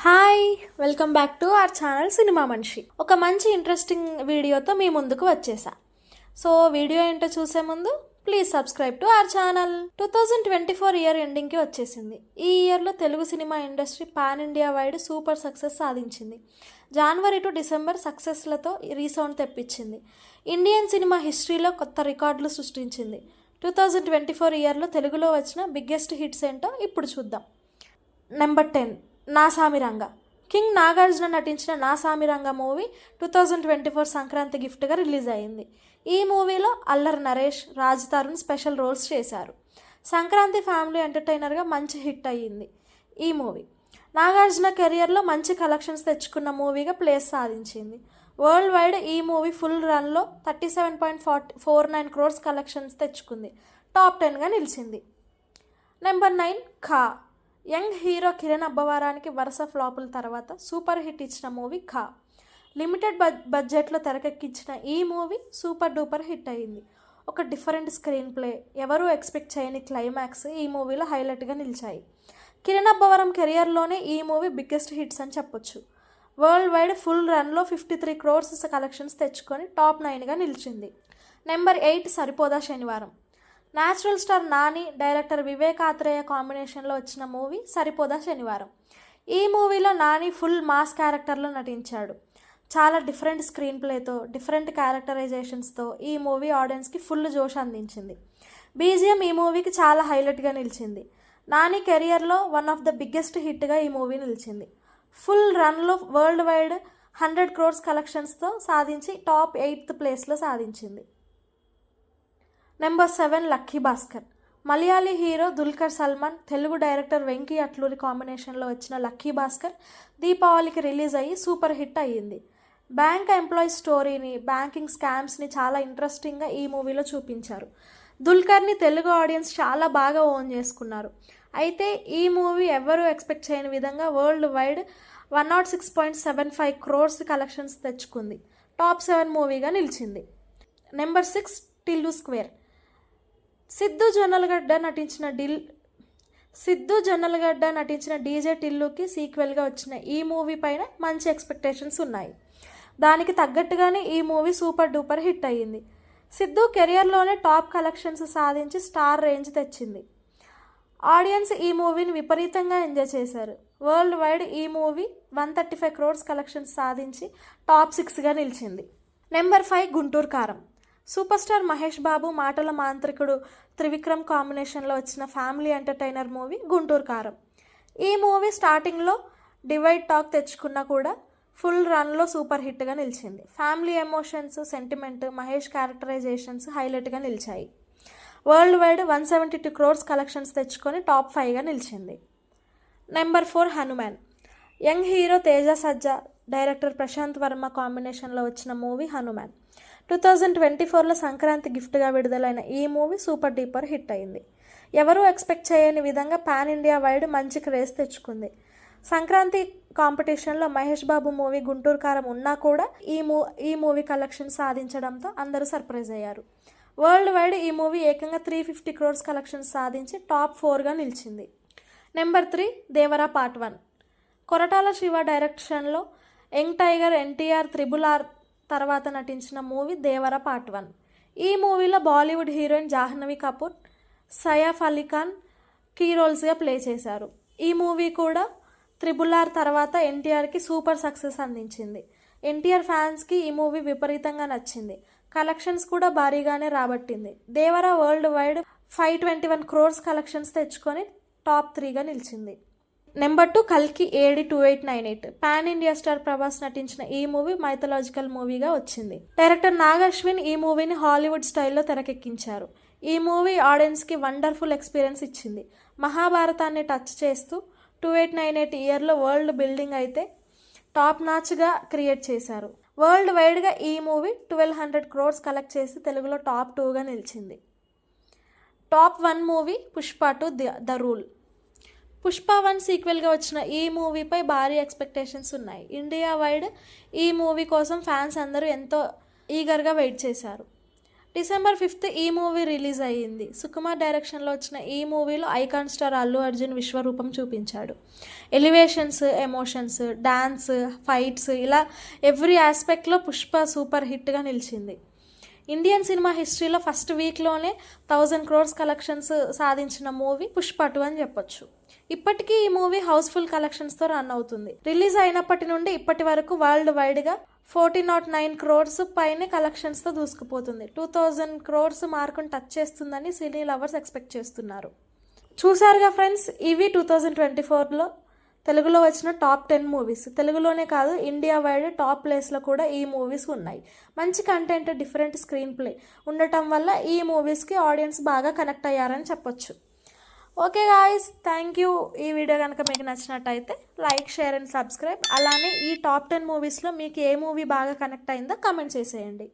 Hi, welcome back to our channel cinema మనిషి. ఒక మంచి ఇంట్రెస్టింగ్ వీడియోతో మీ ముందుకు వచ్చేసా. సో వీడియో ఏంటో చూసే ముందు please subscribe to our channel. 2024 year ఎండింగ్కి వచ్చేసింది. ఈ ఇయర్లో Telugu cinema industry pan India wide super success సాధించింది. జనవరి టు డిసెంబర్ సక్సెస్లతో రీసౌండ్ తెప్పించింది. ఇండియన్ సినిమా హిస్టరీలో కొత్త రికార్డులు సృష్టించింది. 2024 ఇయర్లో తెలుగులో వచ్చిన బిగ్గెస్ట్ హిట్స్ ఏంటో ఇప్పుడు చూద్దాం. నెంబర్ 10, నా సామిరంగ. కింగ్ నాగార్జున నటించిన నా సామిరంగ మూవీ 2024 సంక్రాంతి గిఫ్ట్గా రిలీజ్ అయింది. ఈ మూవీలో అల్లరి నరేష్, రాజ్ తరుణ్ స్పెషల్ రోల్స్ చేశారు. సంక్రాంతి ఫ్యామిలీ ఎంటర్టైనర్గా మంచి హిట్ అయ్యింది ఈ మూవీ. నాగార్జున కెరియర్లో మంచి కలెక్షన్స్ తెచ్చుకున్న మూవీగా ప్లేస్ సాధించింది. వరల్డ్ వైడ్ ఈ మూవీ ఫుల్ రన్లో 37.49 crores కలెక్షన్స్ తెచ్చుకుంది. టాప్ 10గా నిలిచింది. నెంబర్ 9, ఖా. యంగ్ హీరో కిరణ్ అబ్బవరానికి వరుస ఫ్లాపుల తర్వాత సూపర్ హిట్ ఇచ్చిన మూవీ ఖా. లిమిటెడ్ బడ్జెట్లో తెరకెక్కించిన ఈ మూవీ సూపర్ డూపర్ హిట్ అయ్యింది. ఒక డిఫరెంట్ స్క్రీన్ ప్లే, ఎవరూ ఎక్స్పెక్ట్ చేయని క్లైమాక్స్ ఈ మూవీలో హైలైట్గా నిలిచాయి. కిరణ్ అబ్బవరం కెరియర్లోనే ఈ మూవీ బిగ్గెస్ట్ హిట్స్ అని చెప్పొచ్చు. వరల్డ్ వైడ్ ఫుల్ రన్లో 53 crores కలెక్షన్స్ తెచ్చుకొని టాప్ 9గా నిలిచింది. Number 8, Saripodhaa Sanivaaram. Natural star Nani, director Vivek Athreya కాంబినేషన్లో వచ్చిన మూవీ సరిపోదా శనివారం. ఈ మూవీలో నాని ఫుల్ మాస్ క్యారెక్టర్లో నటించాడు. చాలా డిఫరెంట్ స్క్రీన్ ప్లేతో, డిఫరెంట్ క్యారెక్టరైజేషన్స్తో ఈ మూవీ ఆడియన్స్కి ఫుల్ జోష్ అందించింది. బీజిఎం ఈ మూవీకి చాలా హైలైట్గా నిలిచింది. నాని కెరియర్లో వన్ ఆఫ్ ద బిగ్గెస్ట్ హిట్గా ఈ మూవీ నిలిచింది. ఫుల్ రన్లో వరల్డ్ వైడ్ 100 crores కలెక్షన్స్తో సాధించి టాప్ 8th ప్లేస్లో సాధించింది. Number 7, lucky Bhaskar. Malayali hero Dulquer Salman, Telugu director Venky Atluri కాంబినేషన్లో వచ్చిన లక్కీ భాస్కర్ దీపావళికి రిలీజ్ అయ్యి సూపర్ హిట్ అయ్యింది. బ్యాంక్ ఎంప్లాయీస్ స్టోరీని, బ్యాంకింగ్ స్కామ్స్ని చాలా ఇంట్రెస్టింగ్గా ఈ మూవీలో చూపించారు. దుల్కర్ని తెలుగు ఆడియన్స్ చాలా బాగా ఓన్ చేసుకున్నారు. అయితే ఈ మూవీ ఎవరూ ఎక్స్పెక్ట్ చేయని విధంగా వరల్డ్ వైడ్ 106.75 crores కలెక్షన్స్ తెచ్చుకుంది. టాప్ 7 మూవీగా నిలిచింది. Number 6, Tillu square. సిద్ధు జొన్నలగడ్డ నటించిన డీజే టిల్లుకి సీక్వెల్గా వచ్చిన ఈ మూవీ పైన మంచి ఎక్స్పెక్టేషన్స్ ఉన్నాయి. దానికి తగ్గట్టుగానే ఈ మూవీ సూపర్ డూపర్ హిట్ అయ్యింది. సిద్ధు కెరియర్లోనే టాప్ కలెక్షన్స్ సాధించి స్టార్ రేంజ్ తెచ్చింది. ఆడియన్స్ ఈ మూవీని విపరీతంగా ఎంజాయ్ చేశారు. వరల్డ్ వైడ్ ఈ మూవీ 135 crores కలెక్షన్స్ సాధించి టాప్ 6గా నిలిచింది. నెంబర్ 5, గుంటూరు కారం. సూపర్ స్టార్ మహేష్ బాబు, మాటల మాంత్రికుడు త్రివిక్రమ్ కాంబినేషన్లో వచ్చిన ఫ్యామిలీ ఎంటర్టైనర్ మూవీ గుంటూరు కారం. ఈ మూవీ స్టార్టింగ్లో డివైడ్ టాక్ తెచ్చుకున్నా కూడా ఫుల్ రన్లో సూపర్ హిట్గా నిలిచింది. Family emotions, sentiment, Mahesh characterisations హైలైట్గా నిలిచాయి. వరల్డ్ వైడ్ 172 crores కలెక్షన్స్ తెచ్చుకొని టాప్ 5గా నిలిచింది. Number 4, Hanuman. Young hero Teja Sajja, director Prashanth Varma కాంబినేషన్లో వచ్చిన మూవీ హనుమాన్. 2024లో సంక్రాంతి గిఫ్ట్గా విడుదలైన ఈ మూవీ సూపర్ డూపర్ హిట్ అయింది. ఎవరూ ఎక్స్పెక్ట్ చేయని విధంగా పాన్ ఇండియా వైడ్ మంచి క్రేజ్ తెచ్చుకుంది. సంక్రాంతి కాంపిటీషన్లో మహేష్ బాబు మూవీ గుంటూరు కారం ఉన్నా కూడా ఈ మూవీ కలెక్షన్ సాధించడంతో అందరూ సర్ప్రైజ్ అయ్యారు. వరల్డ్ వైడ్ ఈ మూవీ ఏకంగా 350 crores కలెక్షన్స్ సాధించి టాప్ 4గా నిలిచింది. Number 3, Devara part 1. కొరటాల శివ డైరెక్షన్లో యంగ్ టైగర్ ఎన్టీఆర్ RRR తర్వాత నటించిన మూవీ దేవరా పార్ట్ 1. ఈ మూవీలో బాలీవుడ్ హీరోయిన్ జాహ్నవి కపూర్, సైఫ్ అలీ ఖాన్ కీ రోల్స్గా ప్లే చేశారు. ఈ మూవీ కూడా RRR తర్వాత ఎన్టీఆర్కి సూపర్ సక్సెస్ అందించింది. ఎన్టీఆర్ ఫ్యాన్స్కి ఈ మూవీ విపరీతంగా నచ్చింది. కలెక్షన్స్ కూడా భారీగానే రాబట్టింది. Devara world wide 521 crores collections తెచ్చుకొని టాప్ 3గా నిలిచింది. నెంబర్ 2, కల్కి AD 2898. Pan India star Prabhas నటించిన ఈ మూవీ మైథలాజికల్ మూవీగా వచ్చింది. డైరెక్టర్ నాగ్ అశ్విన్ ఈ మూవీని హాలీవుడ్ స్టైల్లో తెరకెక్కించారు. ఈ మూవీ ఆడియన్స్కి వండర్ఫుల్ ఎక్స్పీరియన్స్ ఇచ్చింది. మహాభారతాన్ని టచ్ చేస్తూ 2898 ఇయర్లో వరల్డ్ బిల్డింగ్ అయితే టాప్ నాచ్గా క్రియేట్ చేశారు. వరల్డ్ వైడ్గా ఈ మూవీ 1200 crores కలెక్ట్ చేసి తెలుగులో టాప్ 2గా నిలిచింది. Top 1 movie Pushpa 2, the rule. Pushpa 1 సీక్వెల్గా వచ్చిన ఈ మూవీపై భారీ ఎక్స్పెక్టేషన్స్ ఉన్నాయి. ఇండియా వైడ్ ఈ మూవీ కోసం ఫ్యాన్స్ అందరూ ఎంతో ఈగర్గా వెయిట్ చేశారు. డిసెంబర్ 5th ఈ మూవీ రిలీజ్ అయ్యింది. సుకుమార్ డైరెక్షన్లో వచ్చిన ఈ మూవీలో ఐకాన్ స్టార్ అల్లు అర్జున్ విశ్వరూపం చూపించాడు. ఎలివేషన్స్, ఎమోషన్స్, డాన్స్, ఫైట్స్ ఇలా ఎవ్రీ ఆస్పెక్ట్లో పుష్ప సూపర్ హిట్గా నిలిచింది. ఇండియన్ సినిమా హిస్టరీలో ఫస్ట్ వీక్లోనే 1000 crores కలెక్షన్స్ సాధించిన మూవీ పుష్ప 2 అని చెప్పొచ్చు. ఇప్పటికీ ఈ మూవీ హౌస్ఫుల్ కలెక్షన్స్తో రన్ అవుతుంది. రిలీజ్ అయినప్పటి నుండి ఇప్పటి వరకు వరల్డ్ వైడ్గా 1409 crores పైనే కలెక్షన్స్తో దూసుకుపోతుంది. 2000 crores మార్కును టచ్ చేస్తుందని సినీ లవర్స్ ఎక్స్పెక్ట్ చేస్తున్నారు. చూసారుగా ఫ్రెండ్స్, ఇవి 2024లో తెలుగులో వచ్చిన టాప్ 10 మూవీస్. తెలుగులోనే కాదు, ఇండియా వైడ్ టాప్ ప్లేస్లో కూడా ఈ మూవీస్ ఉన్నాయి. మంచి కంటెంట్, డిఫరెంట్ స్క్రీన్ ప్లే ఉండటం వల్ల ఈ మూవీస్కి ఆడియన్స్ బాగా కనెక్ట్ అయ్యారని చెప్పొచ్చు. Okay guys, thank you. ఈ వీడియో కనుక మీకు నచ్చినట్టయితే లైక్, షేర్ అండ్ సబ్స్క్రైబ్. అలానే ఈ టాప్ 10 మూవీస్లో మీకు ఏ మూవీ బాగా కనెక్ట్ అయిందో కమెంట్ చేసేయండి.